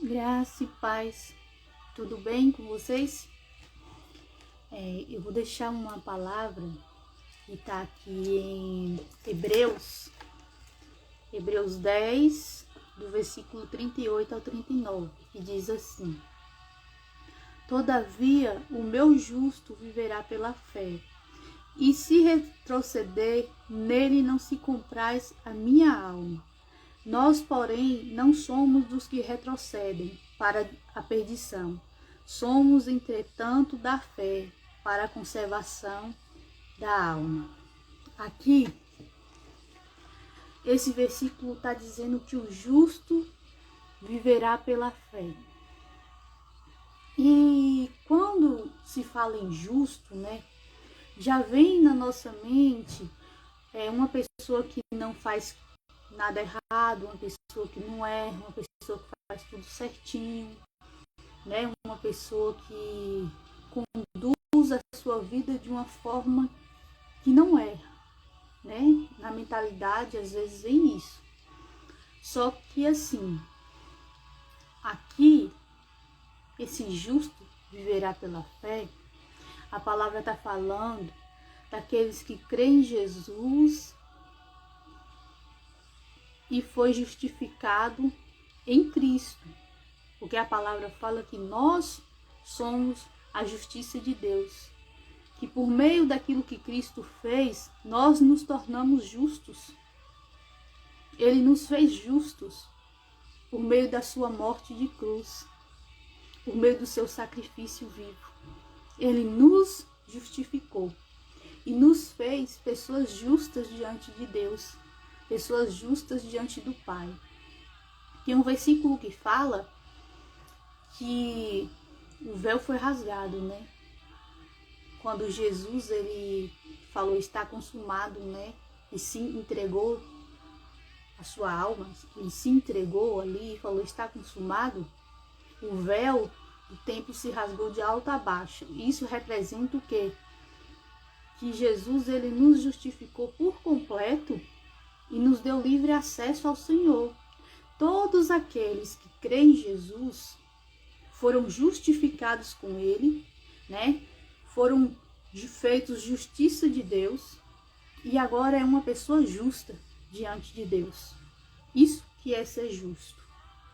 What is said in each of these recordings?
Graça e paz, tudo bem com vocês? Eu vou deixar uma palavra que está aqui em Hebreus 10, do versículo 38 ao 39, que diz assim: Todavia o meu justo viverá pela fé, e se retroceder, nele não se compraz a minha alma. Nós, porém, não somos dos que retrocedem para a perdição. Somos, entretanto, da fé para a conservação da alma. Aqui, esse versículo está dizendo que o justo viverá pela fé. E quando se fala em justo, né, já vem na nossa mente uma pessoa que não faz nada errado, uma pessoa que não erra, uma pessoa que faz tudo certinho, né? Uma pessoa que conduz a sua vida de uma forma que não erra, né? Na mentalidade, às vezes, vem isso. Só que, assim, aqui, esse justo viverá pela fé, a palavra está falando daqueles que creem em Jesus e foi justificado em Cristo, porque a palavra fala que nós somos a justiça de Deus, que por meio daquilo que Cristo fez, nós nos tornamos justos. Ele nos fez justos por meio da sua morte de cruz, por meio do seu sacrifício vivo. Ele nos justificou e nos fez pessoas justas diante de Deus, pessoas justas diante do Pai. Tem um versículo que fala que o véu foi rasgado, né? Quando Jesus, ele falou, está consumado, né? E se entregou a sua alma, ele se entregou ali e falou, está consumado. O véu do templo se rasgou de alto a baixo. Isso representa o quê? Que Jesus, ele nos justificou por completo e nos deu livre acesso ao Senhor. Todos aqueles que creem em Jesus foram justificados com Ele, né? Foram feitos justiça de Deus e agora é uma pessoa justa diante de Deus. Isso que é ser justo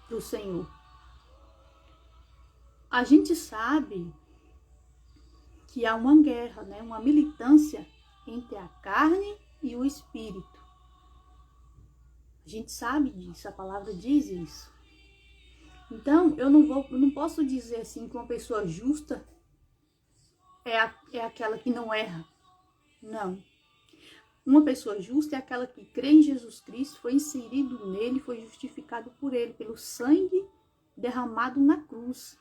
para o Senhor. A gente sabe que há uma guerra, né? Uma militância entre a carne e o espírito. A gente sabe disso, a palavra diz isso. Então, eu não posso dizer assim que uma pessoa justa é aquela que não erra. Não. Uma pessoa justa é aquela que crê em Jesus Cristo, foi inserido nele, foi justificado por ele, pelo sangue derramado na cruz.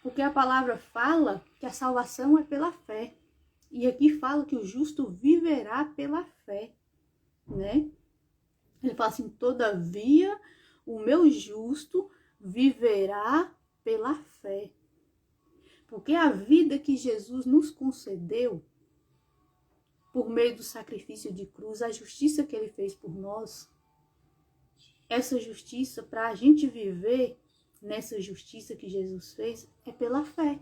Porque a palavra fala que a salvação é pela fé. E aqui fala que o justo viverá pela fé, né? Ele fala assim, todavia o meu justo viverá pela fé. Porque a vida que Jesus nos concedeu, por meio do sacrifício de cruz, a justiça que ele fez por nós, essa justiça, para a gente viver nessa justiça que Jesus fez, é pela fé.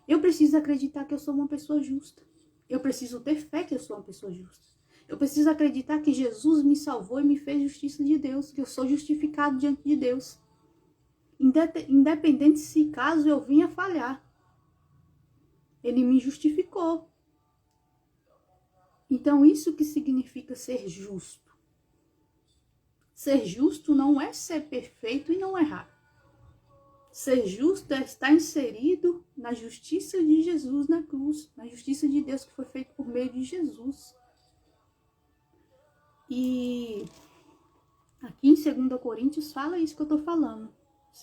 Eu preciso acreditar que eu sou uma pessoa justa. Eu preciso ter fé que eu sou uma pessoa justa. Eu preciso acreditar que Jesus me salvou e me fez justiça de Deus, que eu sou justificado diante de Deus. Independente se caso eu vinha falhar. Ele me justificou. Então isso que significa ser justo. Ser justo não é ser perfeito e não errar. Ser justo é estar inserido na justiça de Jesus na cruz, na justiça de Deus que foi feita por meio de Jesus. E aqui em 2 Coríntios fala isso que eu estou falando.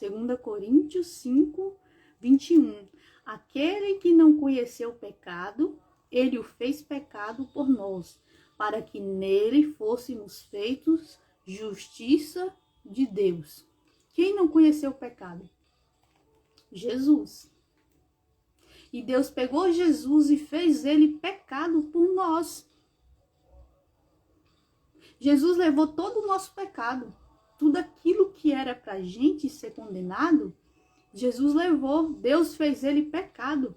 2 Coríntios 5, 21. Aquele que não conheceu o pecado, ele o fez pecado por nós, para que nele fôssemos feitos justiça de Deus. Quem não conheceu o pecado? Jesus. E Deus pegou Jesus e fez ele pecado por nós. Jesus levou todo o nosso pecado. tudo aquilo que era para a gente ser condenado, Jesus levou. Deus fez ele pecado.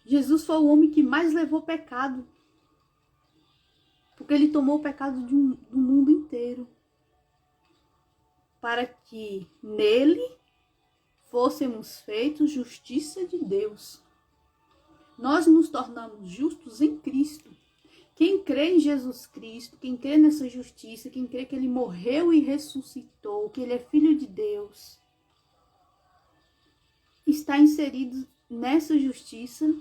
Jesus foi o homem que mais levou pecado. Porque ele tomou o pecado do mundo inteiro. Para que nele fôssemos feitos justiça de Deus. Nós nos tornamos justos em Cristo. Quem crê em Jesus Cristo, quem crê nessa justiça, quem crê que ele morreu e ressuscitou, que ele é filho de Deus, está inserido nessa justiça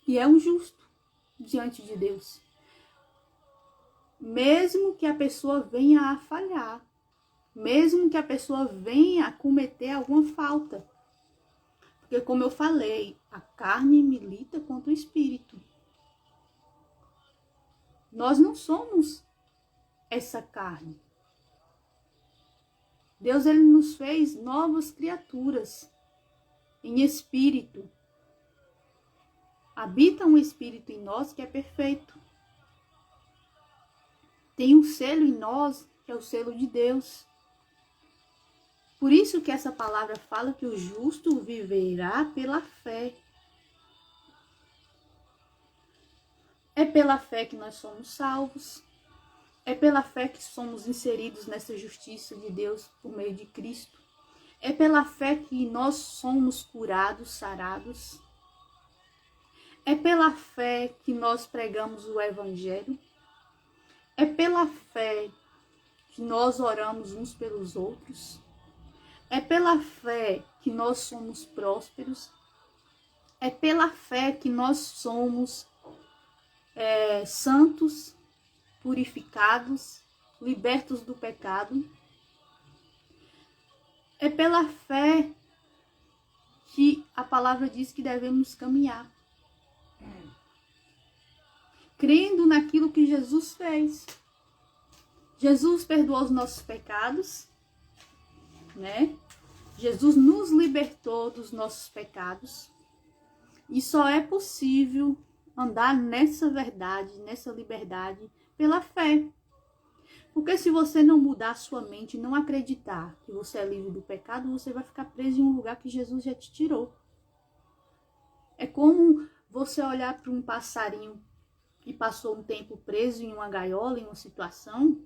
e é um justo diante de Deus. Mesmo que a pessoa venha a falhar, mesmo que a pessoa venha a cometer alguma falta. Porque, como eu falei, a carne milita contra o espírito. Nós não somos essa carne. Deus, ele nos fez novas criaturas em espírito. Habita um espírito em nós que é perfeito. Tem um selo em nós que é o selo de Deus. Por isso que essa palavra fala que o justo viverá pela fé. É pela fé que nós somos salvos. É pela fé que somos inseridos nessa justiça de Deus por meio de Cristo. É pela fé que nós somos curados, sarados. É pela fé que nós pregamos o Evangelho. É pela fé que nós oramos uns pelos outros. É pela fé que nós somos prósperos. É pela fé que nós somos santos, purificados, libertos do pecado. É pela fé que a palavra diz que devemos caminhar. Crendo naquilo que Jesus fez. Jesus perdoou os nossos pecados, né? Jesus nos libertou dos nossos pecados. E só é possível andar nessa verdade, nessa liberdade, pela fé. Porque se você não mudar a sua mente, não acreditar que você é livre do pecado, você vai ficar preso em um lugar que Jesus já te tirou. É como você olhar para um passarinho que passou um tempo preso em uma gaiola, em uma situação,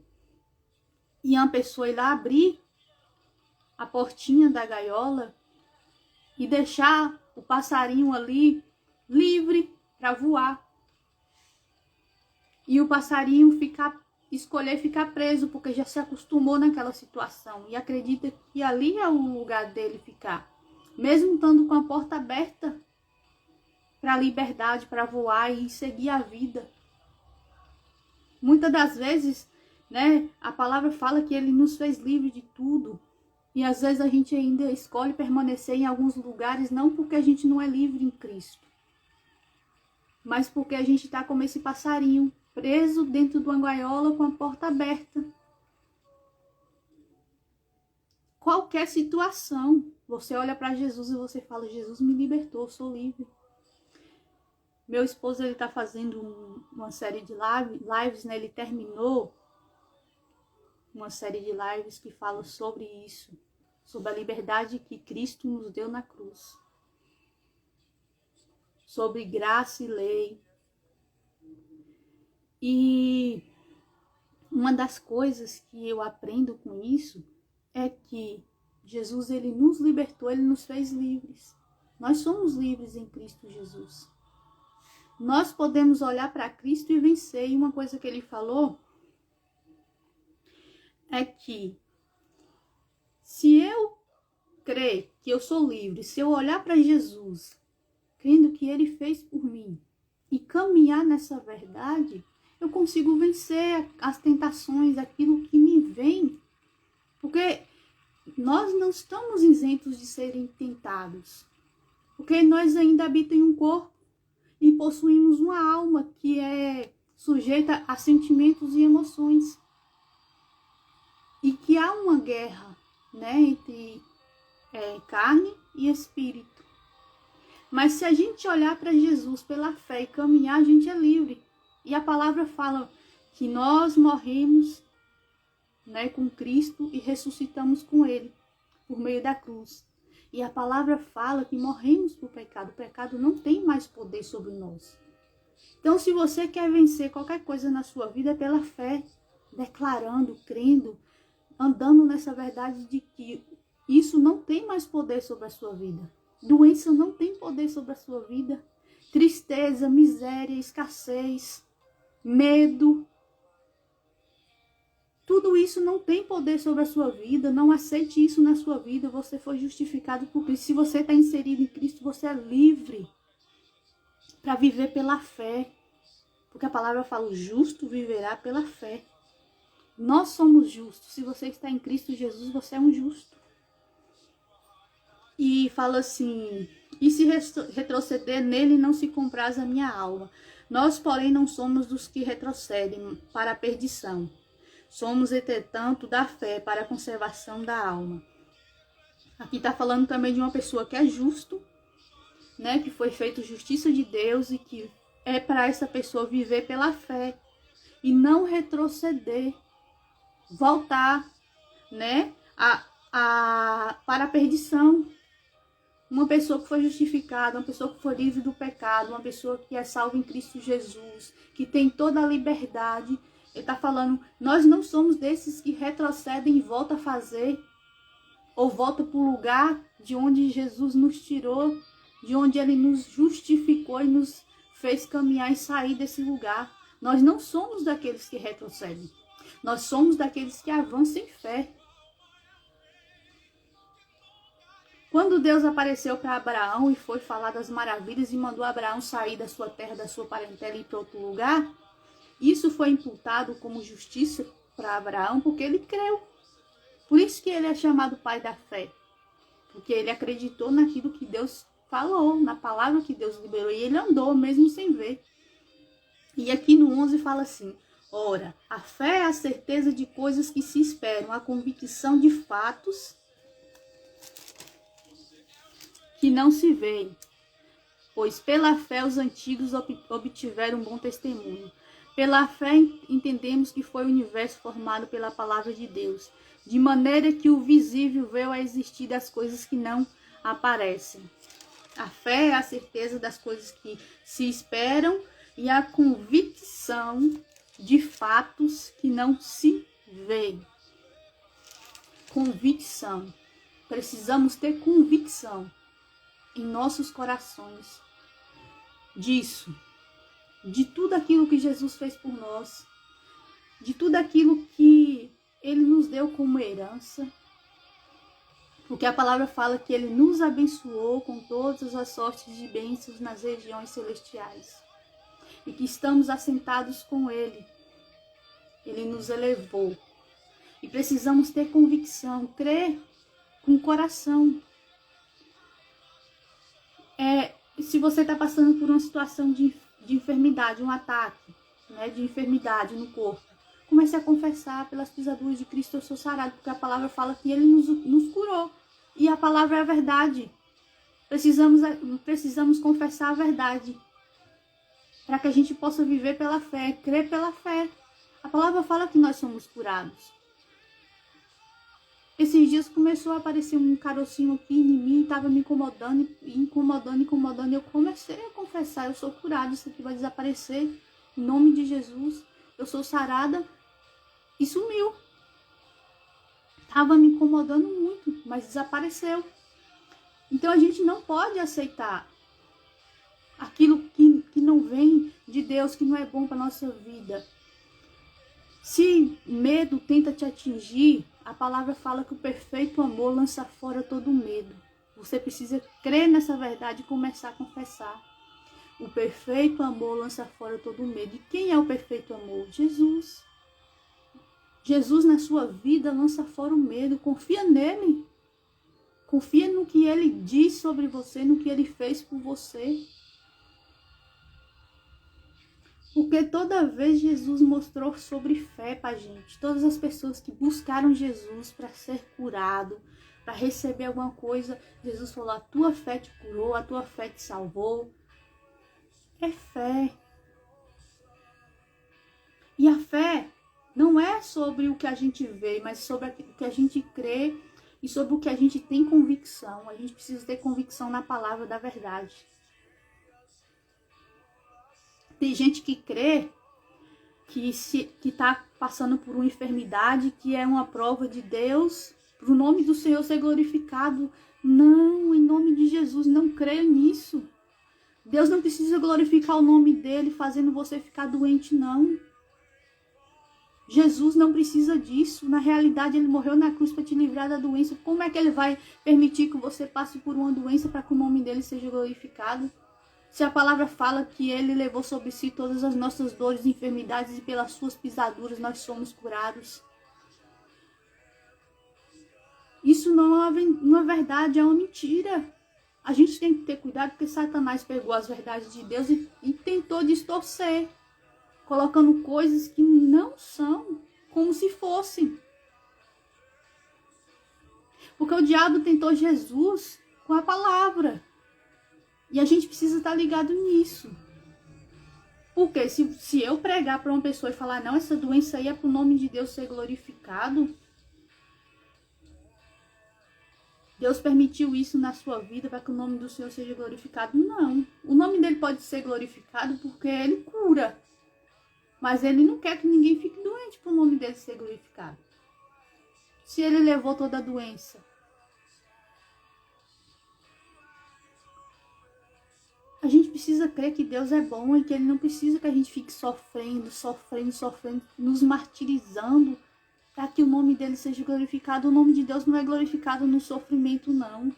e uma pessoa ir lá abrir a portinha da gaiola e deixar o passarinho ali livre para voar. E o passarinho escolher ficar preso, porque já se acostumou naquela situação e acredita que ali é o lugar dele ficar. Mesmo estando com a porta aberta para a liberdade, para voar e seguir a vida. Muitas das vezes, né, a palavra fala que ele nos fez livre de tudo. E às vezes a gente ainda escolhe permanecer em alguns lugares, não porque a gente não é livre em Cristo, mas porque a gente está como esse passarinho, preso dentro de uma gaiola com a porta aberta. Qualquer situação, você olha para Jesus e você fala, Jesus me libertou, eu sou livre. Meu esposo, ele está fazendo uma série de lives, né? Ele terminou uma série de lives que fala sobre isso, sobre a liberdade que Cristo nos deu na cruz, sobre graça e lei. E uma das coisas que eu aprendo com isso é que Jesus, ele nos libertou, ele nos fez livres. Nós somos livres em Cristo Jesus. Nós podemos olhar para Cristo e vencer. E uma coisa que ele falou é que se eu crer que eu sou livre, se eu olhar para Jesus, crendo que ele fez por mim e caminhar nessa verdade, eu consigo vencer as tentações, aquilo que me vem. Porque nós não estamos isentos de serem tentados. Porque nós ainda habitamos em um corpo e possuímos uma alma que é sujeita a sentimentos e emoções. E que há uma guerra, né, entre carne e espírito. Mas se a gente olhar para Jesus pela fé e caminhar, a gente é livre. E a palavra fala que nós morremos, né, com Cristo e ressuscitamos com Ele por meio da cruz. E a palavra fala que morremos para o pecado. O pecado não tem mais poder sobre nós. Então, se você quer vencer qualquer coisa na sua vida, é pela fé, declarando, crendo, andando nessa verdade de que isso não tem mais poder sobre a sua vida. Doença não tem poder sobre a sua vida. Tristeza, miséria, escassez, medo. Tudo isso não tem poder sobre a sua vida. Não aceite isso na sua vida. Você foi justificado por Cristo. Se você está inserido em Cristo, você é livre para viver pela fé. Porque a palavra fala, o justo viverá pela fé. Nós somos justos. Se você está em Cristo Jesus, você é um justo. E fala assim, e se retroceder nele não se compraz a minha alma. Nós, porém, não somos dos que retrocedem para a perdição. Somos, entretanto, da fé para a conservação da alma. Aqui está falando também de uma pessoa que é justo, né, que foi feito justiça de Deus e que é para essa pessoa viver pela fé e não retroceder, voltar, né, para a perdição. Uma pessoa que foi justificada, uma pessoa que foi livre do pecado, uma pessoa que é salva em Cristo Jesus, que tem toda a liberdade. Ele está falando, nós não somos desses que retrocedem e voltam a fazer, ou voltam para o lugar de onde Jesus nos tirou, de onde Ele nos justificou e nos fez caminhar e sair desse lugar. Nós não somos daqueles que retrocedem. Nós somos daqueles que avançam em fé. Quando Deus apareceu para Abraão e foi falar das maravilhas e mandou Abraão sair da sua terra, da sua parentela e ir para outro lugar, isso foi imputado como justiça para Abraão porque ele creu. Por isso que ele é chamado pai da fé. Porque ele acreditou naquilo que Deus falou, na palavra que Deus liberou. E ele andou mesmo sem ver. E aqui no 11 fala assim, ora, a fé é a certeza de coisas que se esperam, a convicção de fatos que não se veem, pois pela fé os antigos obtiveram um bom testemunho. Pela fé entendemos que foi o universo formado pela palavra de Deus, de maneira que o visível veio a existir das coisas que não aparecem. A fé é a certeza das coisas que se esperam e a convicção de fatos que não se veem. Convicção. Precisamos ter convicção em nossos corações disso, de tudo aquilo que Jesus fez por nós, de tudo aquilo que Ele nos deu como herança, porque a palavra fala que Ele nos abençoou com todas as sortes de bênçãos nas regiões celestiais e que estamos assentados com Ele. Ele nos elevou e precisamos ter convicção, crer com o coração. Se você está passando por uma situação de enfermidade, um ataque, né, de enfermidade no corpo, comece a confessar, pelas pisaduras de Cristo eu sou sarado, porque a palavra fala que Ele nos curou. E a palavra é a verdade. Precisamos confessar a verdade, para que a gente possa viver pela fé, crer pela fé. A palavra fala que nós somos curados. Esses dias começou a aparecer um carocinho aqui em mim, estava me incomodando. E eu comecei a confessar, eu sou curada, isso aqui vai desaparecer. Em nome de Jesus, eu sou sarada. E sumiu. Estava me incomodando muito, mas desapareceu. Então a gente não pode aceitar aquilo que não vem de Deus, que não é bom para a nossa vida. Se medo tenta te atingir, a palavra fala que o perfeito amor lança fora todo medo. Você precisa crer nessa verdade e começar a confessar. O perfeito amor lança fora todo medo. E quem é o perfeito amor? Jesus. Jesus na sua vida lança fora o medo. Confia nele. Confia no que ele diz sobre você, no que ele fez por você. Porque toda vez Jesus mostrou sobre fé para a gente. Todas as pessoas que buscaram Jesus para ser curado, para receber alguma coisa, Jesus falou, a tua fé te curou, a tua fé te salvou. É fé. E a fé não é sobre o que a gente vê, mas sobre o que a gente crê e sobre o que a gente tem convicção. A gente precisa ter convicção na palavra da verdade. Tem gente que crê que está passando por uma enfermidade, que é uma prova de Deus, para o nome do Senhor ser glorificado. Não, em nome de Jesus, não creia nisso. Deus não precisa glorificar o nome dele fazendo você ficar doente, não. Jesus não precisa disso. Na realidade, ele morreu na cruz para te livrar da doença. Como é que ele vai permitir que você passe por uma doença para que o nome dele seja glorificado? Se a palavra fala que ele levou sobre si todas as nossas dores e enfermidades e pelas suas pisaduras nós somos curados. Isso não é verdade, é uma mentira. A gente tem que ter cuidado porque Satanás pegou as verdades de Deus e tentou distorcer, colocando coisas que não são como se fossem. Porque o diabo tentou Jesus com a palavra. E a gente precisa estar ligado nisso. Porque se eu pregar para uma pessoa e falar, não, essa doença aí é para o nome de Deus ser glorificado, Deus permitiu isso na sua vida para que o nome do Senhor seja glorificado. Não. O nome dele pode ser glorificado porque ele cura. Mas ele não quer que ninguém fique doente para o nome dele ser glorificado. Se ele levou toda a doença. A gente precisa crer que Deus é bom e que ele não precisa que a gente fique sofrendo, nos martirizando para que o nome dele seja glorificado. O nome de Deus não é glorificado no sofrimento, não.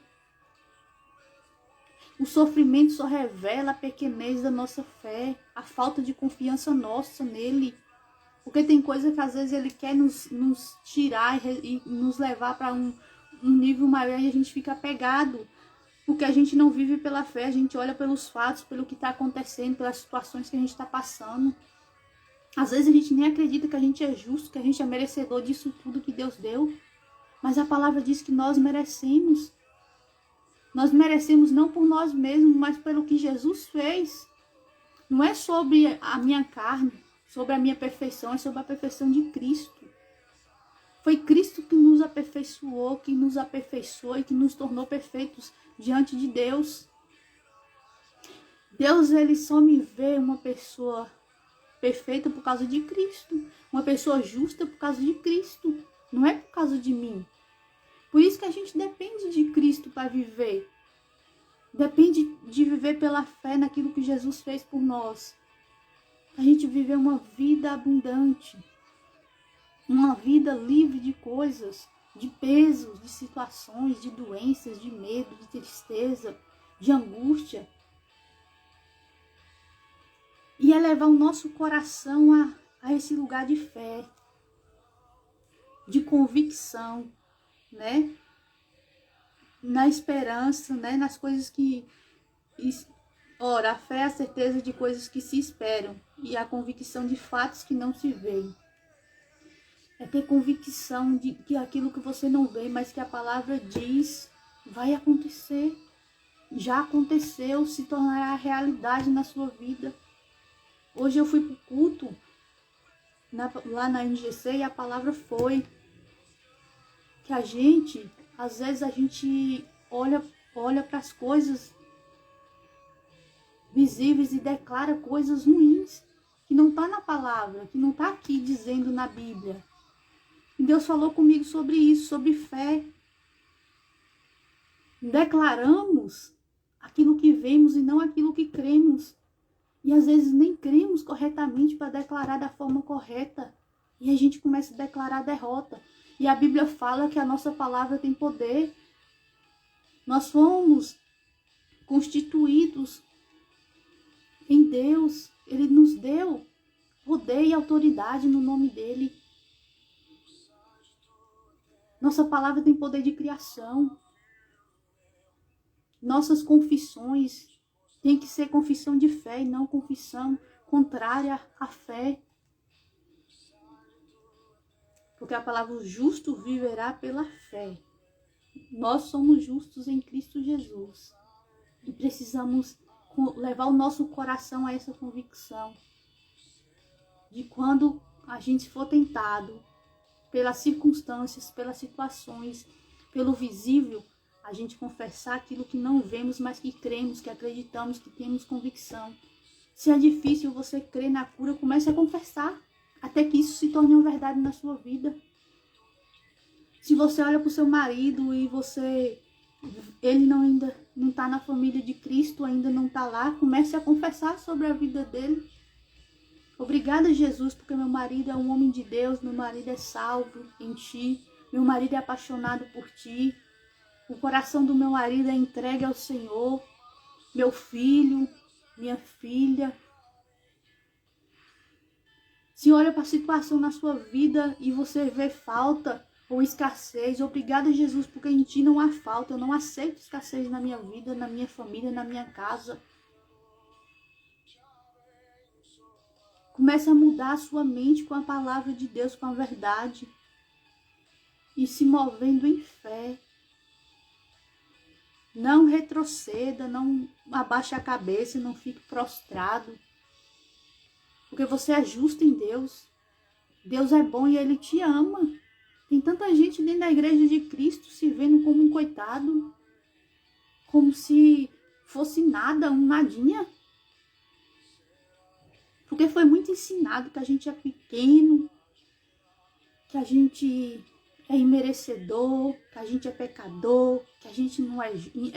O sofrimento só revela a pequenez da nossa fé, a falta de confiança nossa nele. Porque tem coisa que às vezes ele quer nos tirar e nos levar para um nível maior e a gente fica apegado. Porque a gente não vive pela fé, a gente olha pelos fatos, pelo que está acontecendo, pelas situações que a gente está passando. Às vezes a gente nem acredita que a gente é justo, que a gente é merecedor disso tudo que Deus deu. Mas a palavra diz que nós merecemos. Nós merecemos não por nós mesmos, mas pelo que Jesus fez. Não é sobre a minha carne, sobre a minha perfeição, é sobre a perfeição de Cristo. Foi Cristo que nos aperfeiçoou, que nos aperfeiçoou e que nos tornou perfeitos diante de Deus. Deus, ele só me vê uma pessoa perfeita por causa de Cristo. Uma pessoa justa por causa de Cristo. Não é por causa de mim. Por isso que a gente depende de Cristo para viver. Depende de viver pela fé naquilo que Jesus fez por nós. A gente viver uma vida abundante. Uma vida livre de coisas, de pesos, de situações, de doenças, de medo, de tristeza, de angústia. E levar o nosso coração a esse lugar de fé, de convicção, né? Na esperança, né? Nas coisas que... Ora, a fé é a certeza de coisas que se esperam e a convicção de fatos que não se veem. É ter convicção de que aquilo que você não vê, mas que a palavra diz, vai acontecer. Já aconteceu, se tornará realidade na sua vida. Hoje eu fui para o culto, lá na NGC, e a palavra foi que a gente, às vezes a gente olha para as coisas visíveis e declara coisas ruins, que não está na palavra, que não está aqui dizendo na Bíblia. E Deus falou comigo sobre isso, sobre fé. Declaramos aquilo que vemos e não aquilo que cremos. E às vezes nem cremos corretamente para declarar da forma correta. E a gente começa a declarar derrota. E a Bíblia fala que a nossa palavra tem poder. Nós fomos constituídos em Deus. Ele nos deu poder e autoridade no nome dele. Nossa palavra tem poder de criação. Nossas confissões tem que ser confissão de fé e não confissão contrária à fé. Porque a palavra o justo viverá pela fé. Nós somos justos em Cristo Jesus. E precisamos levar o nosso coração a essa convicção. De quando a gente for tentado pelas circunstâncias, pelas situações, pelo visível, a gente confessar aquilo que não vemos, mas que cremos, que acreditamos, que temos convicção. Se é difícil você crer na cura, comece a confessar, até que isso se torne uma verdade na sua vida. Se você olha para o seu marido e ele ainda não está na família de Cristo, ainda não está lá, comece a confessar sobre a vida dele. Obrigada, Jesus, porque meu marido é um homem de Deus, meu marido é salvo em ti, meu marido é apaixonado por ti, o coração do meu marido é entregue ao Senhor, meu filho, minha filha. Se olha para a situação na sua vida e você vê falta ou escassez, obrigada, Jesus, porque em ti não há falta, eu não aceito escassez na minha vida, na minha família, na minha casa. Comece a mudar a sua mente com a palavra de Deus, com a verdade. E se movendo em fé. Não retroceda, não abaixe a cabeça, não fique prostrado. Porque você é justo em Deus. Deus é bom e Ele te ama. Tem tanta gente dentro da igreja de Cristo se vendo como um coitado. Como se fosse nada, um nadinha. Porque foi muito ensinado que a gente é pequeno, que a gente é imerecedor, que a gente é pecador, que a gente não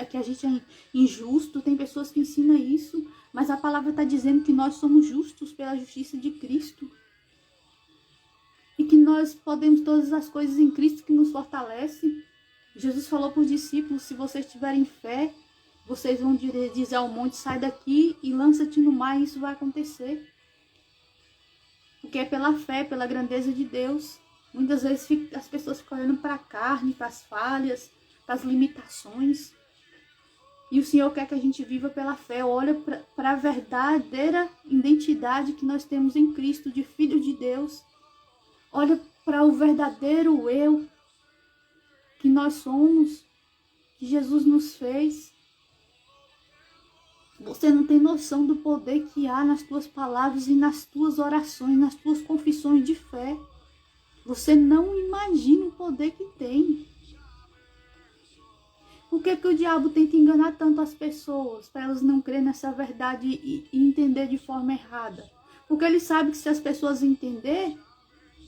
que a gente é injusto. Tem pessoas que ensinam isso, mas a palavra está dizendo que nós somos justos pela justiça de Cristo. E que nós podemos todas as coisas em Cristo que nos fortalece. Jesus falou para os discípulos, se vocês tiverem fé, vocês vão dizer ao monte, sai daqui e lança-te no mar, e isso vai acontecer. Porque é pela fé, pela grandeza de Deus. Muitas vezes as pessoas ficam olhando para a carne, para as falhas, para as limitações. E o Senhor quer que a gente viva pela fé. Olha para a verdadeira identidade que nós temos em Cristo, de filho de Deus. Olha para o verdadeiro eu que nós somos, que Jesus nos fez. Você não tem noção do poder que há nas tuas palavras e nas tuas orações, nas tuas confissões de fé. Você não imagina o poder que tem. Por que o diabo tenta enganar tanto as pessoas, para elas não crerem nessa verdade e entender de forma errada? Porque ele sabe que se as pessoas entenderem,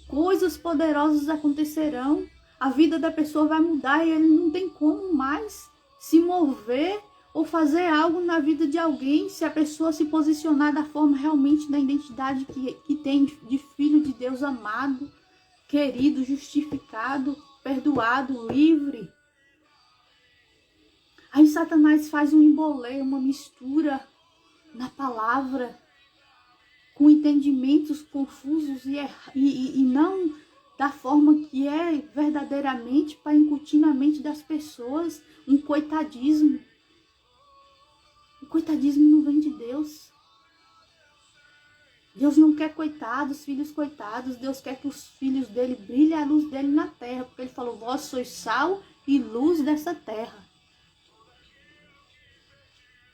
coisas poderosas acontecerão. A vida da pessoa vai mudar e ele não tem como mais se mover ou fazer algo na vida de alguém se a pessoa se posicionar da forma realmente da identidade que tem de filho de Deus amado, querido, justificado, perdoado, livre. Aí Satanás faz um emboleio, uma mistura na palavra, com entendimentos confusos e não da forma que é verdadeiramente, para incutir na mente das pessoas um coitadismo. O coitadismo não vem de Deus. Deus não quer coitados, filhos coitados. Deus quer que os filhos dele brilhem a luz dele na terra. Porque ele falou, vós sois sal e luz dessa terra.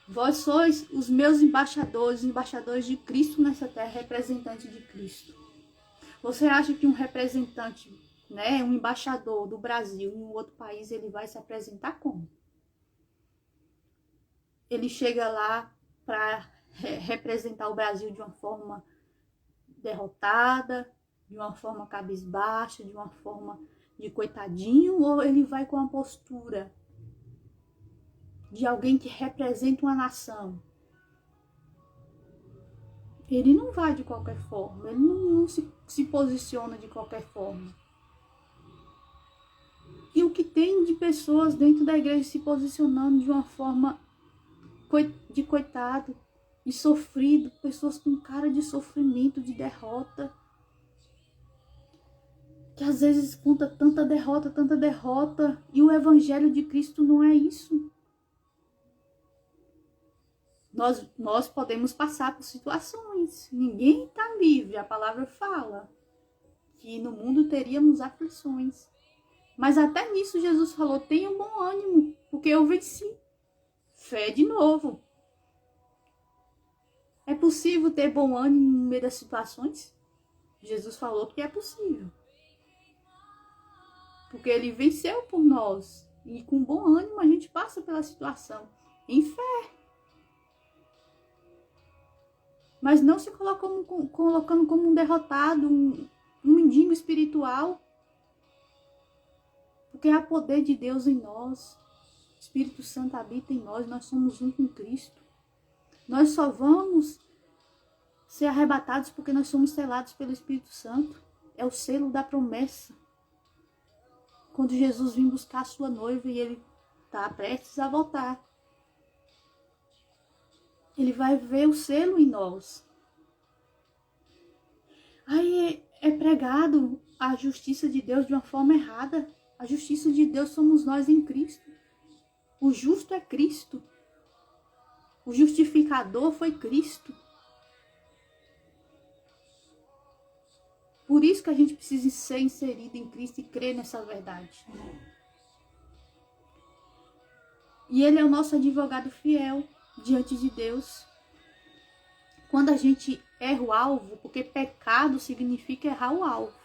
Vós sois os meus embaixadores, embaixadores de Cristo nessa terra, representantes de Cristo. Você acha que um representante, um embaixador do Brasil em um outro país, ele vai se apresentar como? Ele chega lá para representar o Brasil de uma forma derrotada, de uma forma cabisbaixa, de uma forma de coitadinho, ou ele vai com a postura de alguém que representa uma nação? Ele não vai de qualquer forma, ele não se posiciona de qualquer forma. E o que tem de pessoas dentro da igreja se posicionando de uma forma de coitado, de sofrido, pessoas com cara de sofrimento, de derrota, que às vezes conta tanta derrota, e o evangelho de Cristo não é isso. Nós podemos passar por situações, ninguém está livre, a palavra fala que no mundo teríamos aflições, mas até nisso Jesus falou, tenha bom ânimo, porque eu venci. Fé de novo. É possível ter bom ânimo no meio das situações? Jesus falou que é possível. Porque ele venceu por nós. E com bom ânimo a gente passa pela situação. Em fé. Mas não se colocando como um derrotado, um mendigo espiritual. Porque há poder de Deus em nós. O Espírito Santo habita em nós. Nós somos um com Cristo. Nós só vamos ser arrebatados porque nós somos selados pelo Espírito Santo. É o selo da promessa. Quando Jesus vem buscar a sua noiva e ele está prestes a voltar. Ele vai ver o selo em nós. Aí é pregado a justiça de Deus de uma forma errada. A justiça de Deus somos nós em Cristo. O justo é Cristo. O justificador foi Cristo. Por isso que a gente precisa ser inserido em Cristo e crer nessa verdade. E ele é o nosso advogado fiel diante de Deus. Quando a gente erra o alvo, porque pecado significa errar o alvo.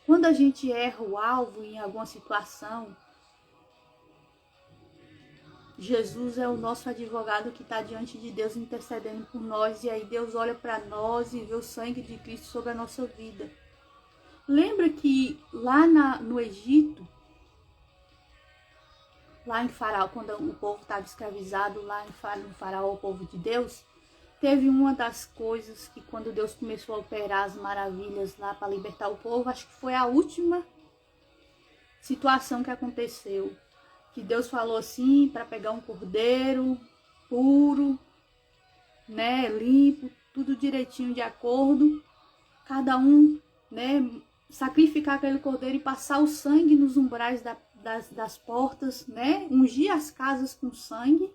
Quando a gente erra o alvo em alguma situação, Jesus é o nosso advogado que está diante de Deus intercedendo por nós. E aí Deus olha para nós e vê o sangue de Cristo sobre a nossa vida. Lembra que lá no Egito, lá em Faraó, quando o povo estava escravizado, lá no Faraó, o povo de Deus, teve uma das coisas que quando Deus começou a operar as maravilhas lá para libertar o povo, acho que foi a última situação que aconteceu. Que Deus falou assim, para pegar um cordeiro puro, né, limpo, tudo direitinho de acordo. Cada um, né, sacrificar aquele cordeiro e passar o sangue nos umbrais das portas, né, ungir as casas com sangue.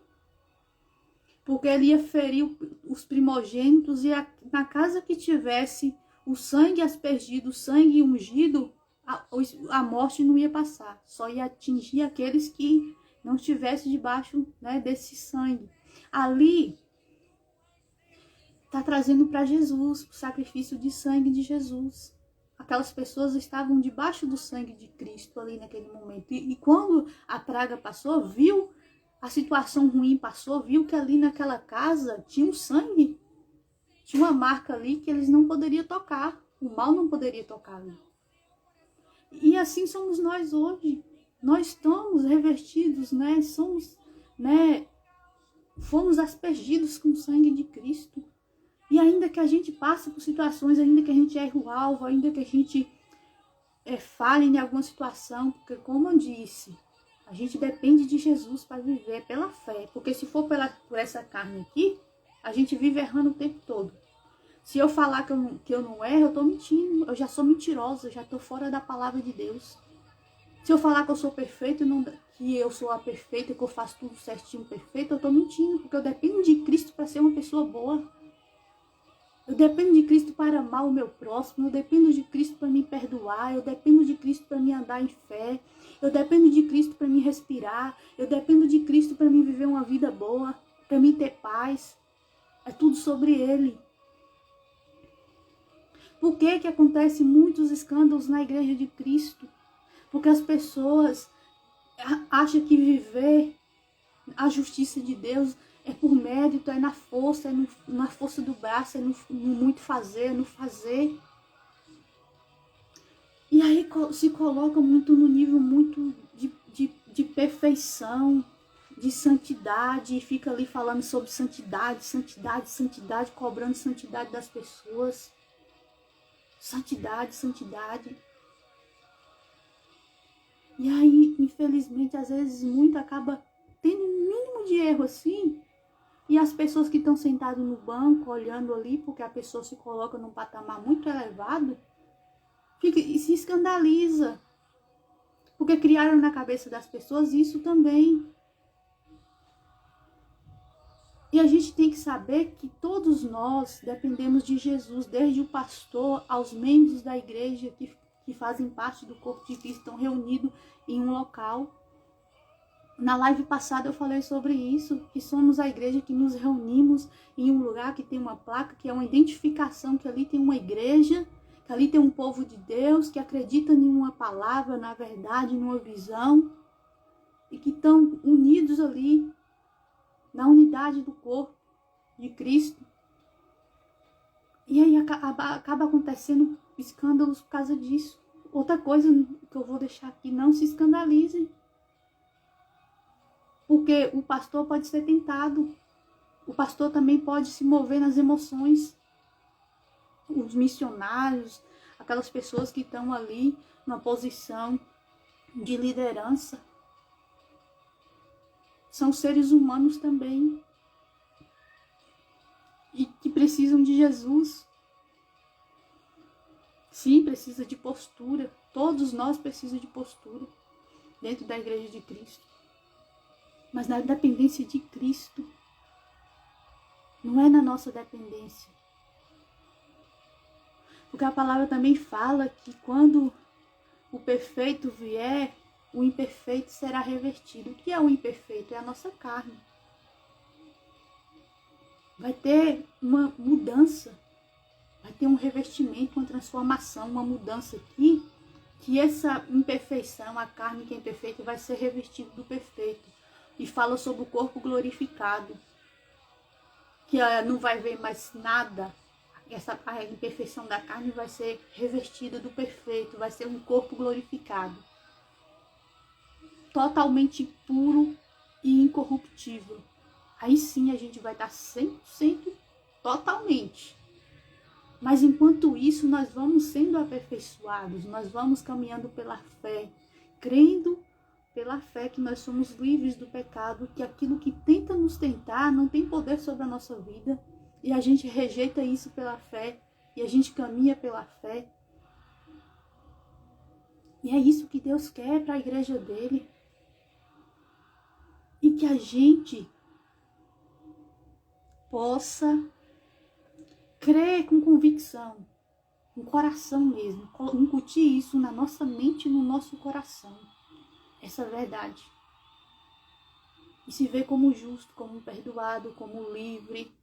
Porque ele ia ferir os primogênitos e na casa que tivesse o sangue aspergido, o sangue ungido, a morte não ia passar, só ia atingir aqueles que não estivessem debaixo, né, desse sangue. Ali está trazendo para Jesus o sacrifício de sangue de Jesus. Aquelas pessoas estavam debaixo do sangue de Cristo ali naquele momento. E quando a praga passou, viu a situação ruim passou, viu que ali naquela casa tinha um sangue, tinha uma marca ali que eles não poderiam tocar, o mal não poderia tocar ali. E assim somos nós hoje. Nós estamos revestidos, né? Fomos aspergidos com o sangue de Cristo. E ainda que a gente passe por situações, ainda que a gente erre o alvo, ainda que a gente falhe em alguma situação, porque como eu disse, a gente depende de Jesus para viver pela fé. Porque se for por essa carne aqui, a gente vive errando o tempo todo. Se eu falar que eu não erro, eu estou mentindo. Eu já sou mentirosa, eu já estou fora da palavra de Deus. Se eu falar que eu sou perfeito, que eu sou a perfeita, que eu faço tudo certinho, perfeito, eu estou mentindo. Porque eu dependo de Cristo para ser uma pessoa boa. Eu dependo de Cristo para amar o meu próximo. Eu dependo de Cristo para me perdoar. Eu dependo de Cristo para me andar em fé. Eu dependo de Cristo para me respirar. Eu dependo de Cristo para me viver uma vida boa. Para me ter paz. É tudo sobre Ele. Por que acontecem muitos escândalos na igreja de Cristo? Porque as pessoas acham que viver a justiça de Deus é por mérito, é na força, na força do braço, é no muito fazer, é no fazer. E aí se coloca muito no nível muito de perfeição, de santidade, e fica ali falando sobre santidade, santidade, santidade, cobrando santidade das pessoas. Santidade, santidade. E aí, infelizmente, às vezes muito acaba tendo um mínimo de erro assim. E as pessoas que estão sentadas no banco, olhando ali, porque a pessoa se coloca num patamar muito elevado, fica e se escandaliza. Porque criaram na cabeça das pessoas isso também. E a gente tem que saber que todos nós dependemos de Jesus, desde o pastor aos membros da igreja que fazem parte do corpo de Cristo, estão reunidos em um local. Na live passada eu falei sobre isso, que somos a igreja que nos reunimos em um lugar que tem uma placa, que é uma identificação, que ali tem uma igreja, que ali tem um povo de Deus, que acredita em uma palavra, na verdade, numa visão, e que estão unidos ali, na unidade do corpo de Cristo. E aí acaba acontecendo escândalos por causa disso. Outra coisa que eu vou deixar aqui, não se escandalizem. Porque o pastor pode ser tentado. O pastor também pode se mover nas emoções. Os missionários, aquelas pessoas que estão ali numa posição de liderança, são seres humanos também. E que precisam de Jesus. Sim, precisa de postura. Todos nós precisamos de postura dentro da igreja de Cristo. Mas na dependência de Cristo. Não é na nossa dependência. Porque a palavra também fala que quando o perfeito vier, o imperfeito será revertido. O que é o imperfeito? É a nossa carne. Vai ter uma mudança. Vai ter um revestimento, uma transformação, uma mudança aqui. Que essa imperfeição, a carne que é imperfeita, vai ser revestida do perfeito. E fala sobre o corpo glorificado. Que não vai ver mais nada. A imperfeição da carne vai ser revestida do perfeito. Vai ser um corpo glorificado. Totalmente puro e incorruptível. Aí sim a gente vai estar 100% totalmente. Mas enquanto isso nós vamos sendo aperfeiçoados. Nós vamos caminhando pela fé. Crendo pela fé que nós somos livres do pecado, que aquilo que tenta nos tentar não tem poder sobre a nossa vida, e a gente rejeita isso pela fé, e a gente caminha pela fé. E é isso que Deus quer para a igreja dele. E que a gente possa crer com convicção, com coração mesmo, incutir isso na nossa mente e no nosso coração. Essa verdade. E se ver como justo, como um perdoado, como livre.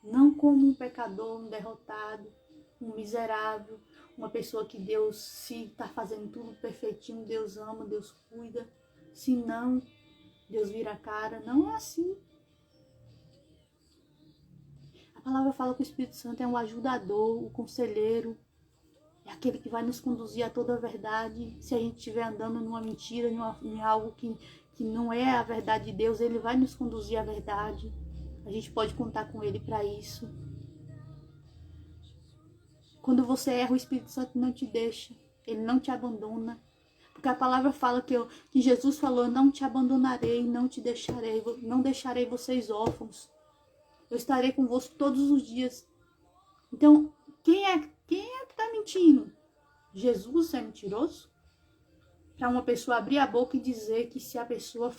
Não como um pecador, um derrotado, um miserável. Uma pessoa que Deus, se está fazendo tudo perfeitinho, Deus ama, Deus cuida. Se não, Deus vira a cara. Não é assim. A palavra fala que o Espírito Santo é um ajudador, o conselheiro. É aquele que vai nos conduzir a toda a verdade. Se a gente estiver andando numa mentira, em algo que não é a verdade de Deus, ele vai nos conduzir à verdade. A gente pode contar com ele para isso. Quando você erra, o Espírito Santo não te deixa. Ele não te abandona. Porque a palavra fala que Jesus falou, não te abandonarei, não te deixarei, não deixarei vocês órfãos. Eu estarei convosco todos os dias. Então, quem é que está mentindo? Jesus é mentiroso? Para uma pessoa abrir a boca e dizer que se a pessoa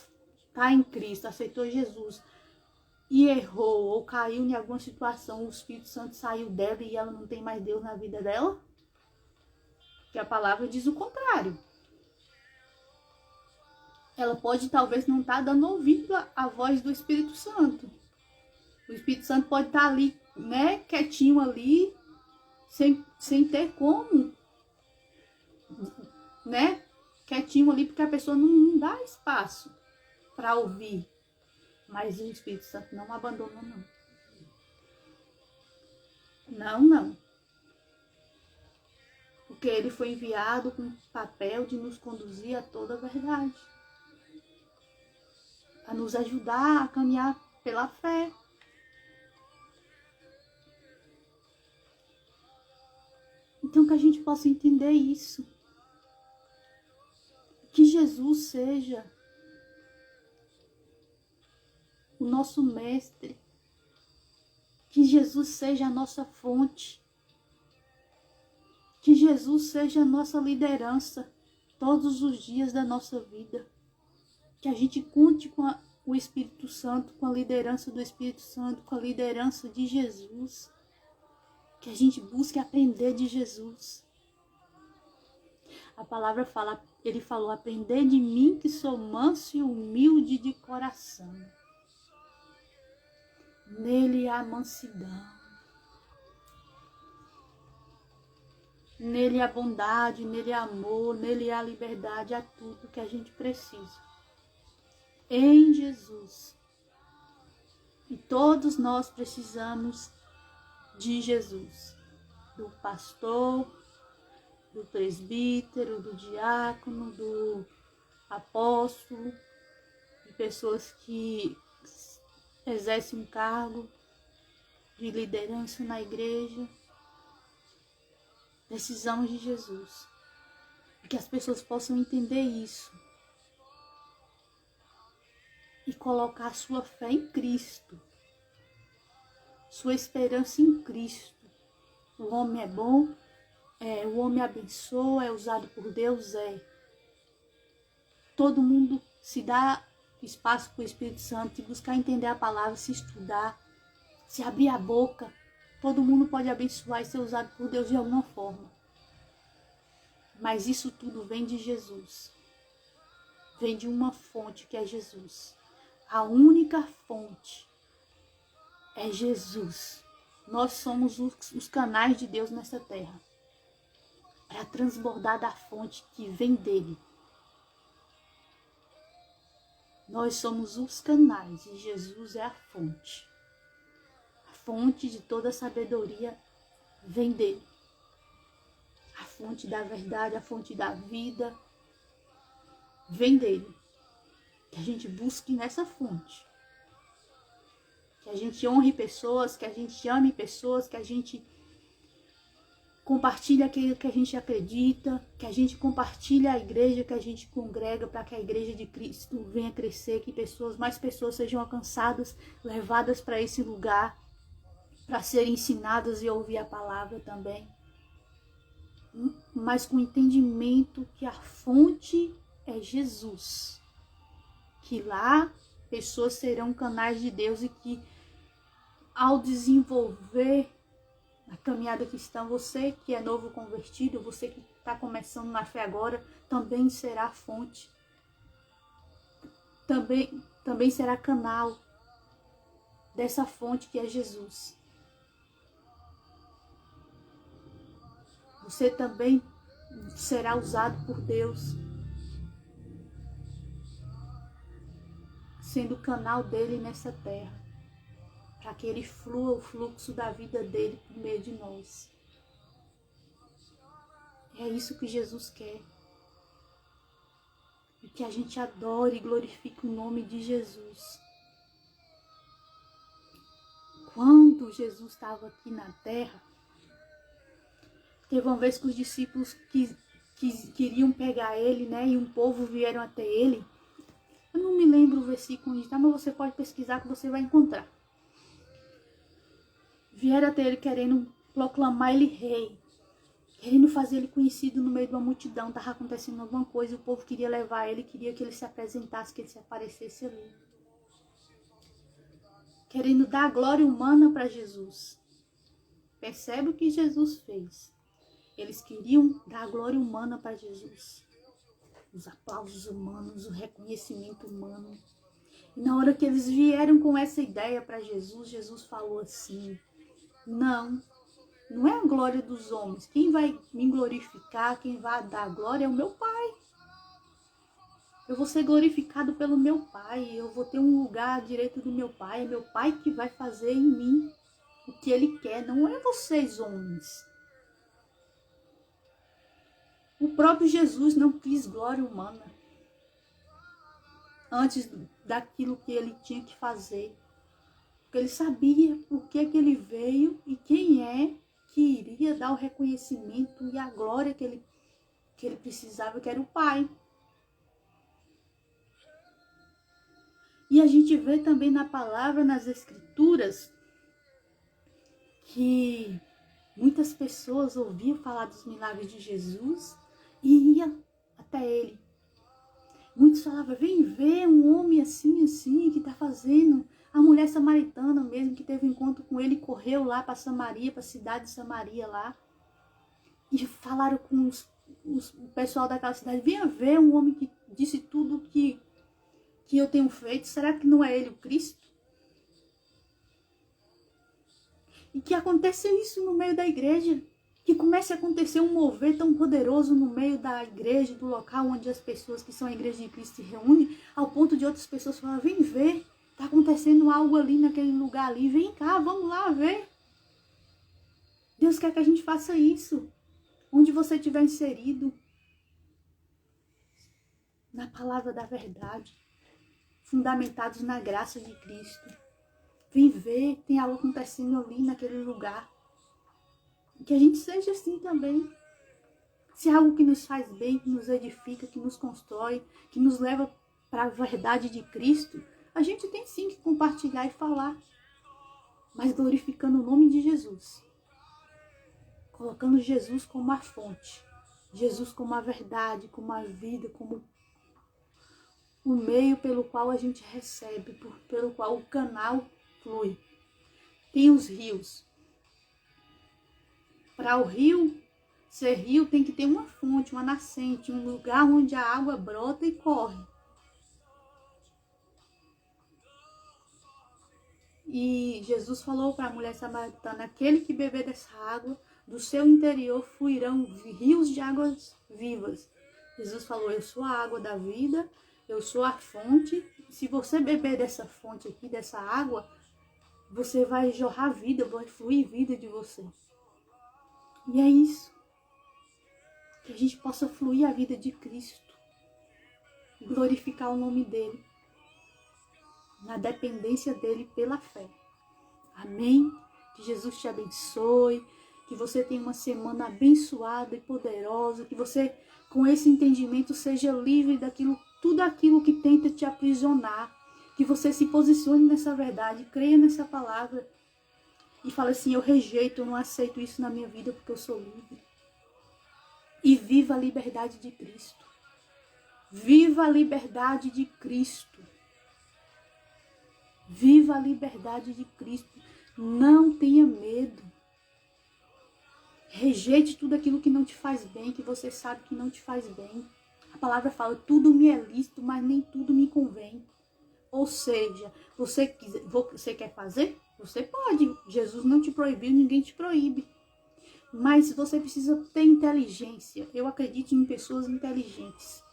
está em Cristo, aceitou Jesus e errou ou caiu em alguma situação, o Espírito Santo saiu dela e ela não tem mais Deus na vida dela? Que a palavra diz o contrário. Ela pode talvez não estar dando ouvido à voz do Espírito Santo. O Espírito Santo pode estar ali, né, quietinho ali, sem ter como, né, quietinho ali, porque a pessoa não dá espaço para ouvir. Mas o Espírito Santo não abandona, não. Não. Porque ele foi enviado com o papel de nos conduzir a toda a verdade. A nos ajudar a caminhar pela fé. Então que a gente possa entender isso. Que Jesus seja o nosso mestre. Que Jesus seja a nossa fonte. Que Jesus seja a nossa liderança todos os dias da nossa vida. Que a gente conte com o Espírito Santo, com a liderança do Espírito Santo, com a liderança de Jesus. Que a gente busque aprender de Jesus. A palavra fala, ele falou, aprendei de mim que sou manso e humilde de coração. Nele há mansidão. Nele há bondade, nele há amor, nele há liberdade, há tudo que a gente precisa. Em Jesus. E todos nós precisamos de Jesus. Do pastor, do presbítero, do diácono, do apóstolo, de pessoas que exercem um cargo de liderança na igreja. Precisamos de Jesus. E que as pessoas possam entender isso. E colocar sua fé em Cristo. Sua esperança em Cristo. O homem é bom, o homem abençoa, é usado por Deus, Todo mundo se dá espaço para o Espírito Santo, se buscar entender a palavra, se estudar, se abrir a boca. Todo mundo pode abençoar e ser usado por Deus de alguma forma. Mas isso tudo vem de Jesus. Vem de uma fonte que é Jesus. A única fonte é Jesus. Nós somos os canais de Deus nessa terra. Para transbordar da fonte que vem dele. Nós somos os canais e Jesus é a fonte. A fonte de toda sabedoria vem dele. A fonte da verdade, a fonte da vida vem dele. Que a gente busque nessa fonte. Que a gente honre pessoas, que a gente ame pessoas, que a gente compartilhe aquilo que a gente acredita, que a gente compartilhe a igreja que a gente congrega para que a igreja de Cristo venha crescer, que mais pessoas sejam alcançadas, levadas para esse lugar, para serem ensinadas e ouvir a palavra também. Mas com o entendimento que a fonte é Jesus. Que lá pessoas serão canais de Deus e que ao desenvolver a caminhada cristã, você que é novo convertido, você que está começando na fé agora, também será fonte. Também será canal dessa fonte que é Jesus. Você também será usado por Deus, sendo canal dele nessa terra, para que ele flua o fluxo da vida dele por meio de nós. É isso que Jesus quer. E que a gente adore e glorifique o nome de Jesus. Quando Jesus estava aqui na terra, teve uma vez que os discípulos queriam pegar ele, né? E um povo vieram até ele. Eu não me lembro o versículo onde está, mas você pode pesquisar que você vai encontrar. Vieram até ele querendo proclamar ele rei. Querendo fazer ele conhecido no meio de uma multidão. Estava acontecendo alguma coisa, o povo queria levar ele, queria que ele se apresentasse, que ele se aparecesse ali. Querendo dar glória humana para Jesus. Percebe o que Jesus fez? Eles queriam dar glória humana para Jesus. Os aplausos humanos, o reconhecimento humano. E na hora que eles vieram com essa ideia para Jesus, Jesus falou assim: não é a glória dos homens. Quem vai me glorificar, quem vai dar glória é o meu Pai. Eu vou ser glorificado pelo meu Pai. Eu vou ter um lugar à direita do meu Pai. É meu Pai que vai fazer em mim o que Ele quer. Não é vocês, homens. O próprio Jesus não quis glória humana antes daquilo que Ele tinha que fazer. Porque Ele sabia por que Ele veio e quem é que iria dar o reconhecimento e a glória que ele precisava, que era o Pai. E a gente vê também na palavra, nas Escrituras, que muitas pessoas ouviam falar dos milagres de Jesus e iam até ele. Muitos falavam: vem ver um homem assim, que está fazendo. A mulher samaritana mesmo, que teve um encontro com ele, correu lá para Samaria, para a cidade de Samaria lá. E falaram com o pessoal daquela cidade: venha ver um homem que disse tudo que eu tenho feito. Será que não é ele o Cristo? E que aconteça isso no meio da igreja. Que comece a acontecer um mover tão poderoso no meio da igreja, do local onde as pessoas que são a igreja de Cristo se reúnem, ao ponto de outras pessoas falarem: vem ver, está acontecendo algo ali naquele lugar ali, vem cá, vamos lá ver. Deus quer que a gente faça isso. Onde você estiver inserido, na palavra da verdade, fundamentados na graça de Cristo. Vem ver, tem algo acontecendo ali naquele lugar. Que a gente seja assim também. Se é algo que nos faz bem, que nos edifica, que nos constrói, que nos leva para a verdade de Cristo, a gente tem sim que compartilhar e falar. Mas glorificando o nome de Jesus. Colocando Jesus como a fonte. Jesus como a verdade, como a vida, como o meio pelo qual a gente recebe, pelo qual o canal flui. Tem os rios. Para o rio ser rio, tem que ter uma fonte, uma nascente, um lugar onde a água brota e corre. E Jesus falou para a mulher samaritana: aquele que beber dessa água, do seu interior fluirão rios de águas vivas. Jesus falou: eu sou a água da vida, eu sou a fonte. Se você beber dessa fonte aqui, dessa água, você vai jorrar vida, vai fluir vida de você. E é isso. Que a gente possa fluir a vida de Cristo. Glorificar o nome dele. Na dependência dele pela fé. Amém? Que Jesus te abençoe. Que você tenha uma semana abençoada e poderosa. Que você, com esse entendimento, seja livre daquilo, tudo aquilo que tenta te aprisionar. Que você se posicione nessa verdade, creia nessa palavra. E fale assim: eu rejeito, eu não aceito isso na minha vida porque eu sou livre. E viva a liberdade de Cristo. Viva a liberdade de Cristo. Viva a liberdade de Cristo. Não tenha medo. Rejeite tudo aquilo que não te faz bem, que você sabe que não te faz bem. A palavra fala: tudo me é lícito, mas nem tudo me convém. Ou seja, você quer fazer? Você pode. Jesus não te proibiu, ninguém te proíbe. Mas você precisa ter inteligência. Eu acredito em pessoas inteligentes.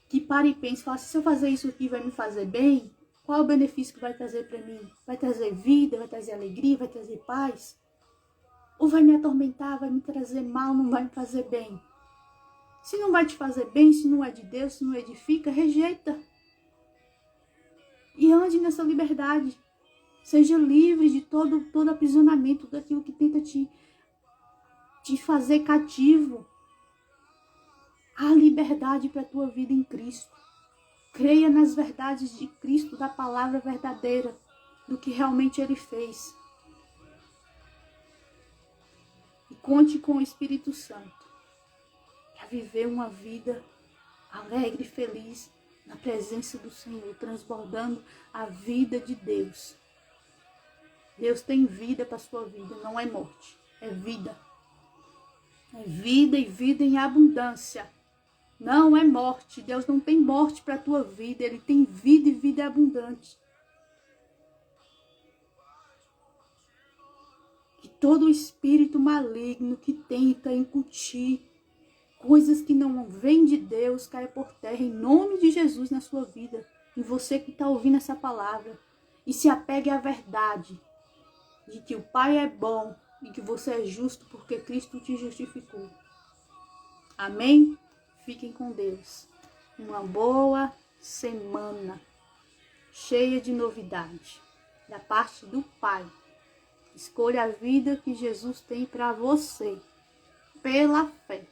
Que parem e pensem, falam assim: se eu fazer isso aqui vai me fazer bem? Qual é o benefício que vai trazer para mim? Vai trazer vida, vai trazer alegria, vai trazer paz? Ou vai me atormentar, vai me trazer mal, não vai me fazer bem? Se não vai te fazer bem, se não é de Deus, se não edifica, rejeita. E ande nessa liberdade. Seja livre de todo aprisionamento, daquilo que tenta te fazer cativo. Há liberdade para a tua vida em Cristo. Creia nas verdades de Cristo, da palavra verdadeira, do que realmente Ele fez. E conte com o Espírito Santo para viver uma vida alegre e feliz na presença do Senhor, transbordando a vida de Deus. Deus tem vida para a sua vida, não é morte, é vida. É vida e vida em abundância. Não é morte. Deus não tem morte para a tua vida. Ele tem vida e vida abundante. Que todo espírito maligno que tenta incutir coisas que não vêm de Deus caia por terra em nome de Jesus na sua vida. E você que está ouvindo essa palavra. E se apegue à verdade de que o Pai é bom e que você é justo porque Cristo te justificou. Amém? Fiquem com Deus. Uma boa semana, cheia de novidade, da parte do Pai. Escolha a vida que Jesus tem para você, pela fé.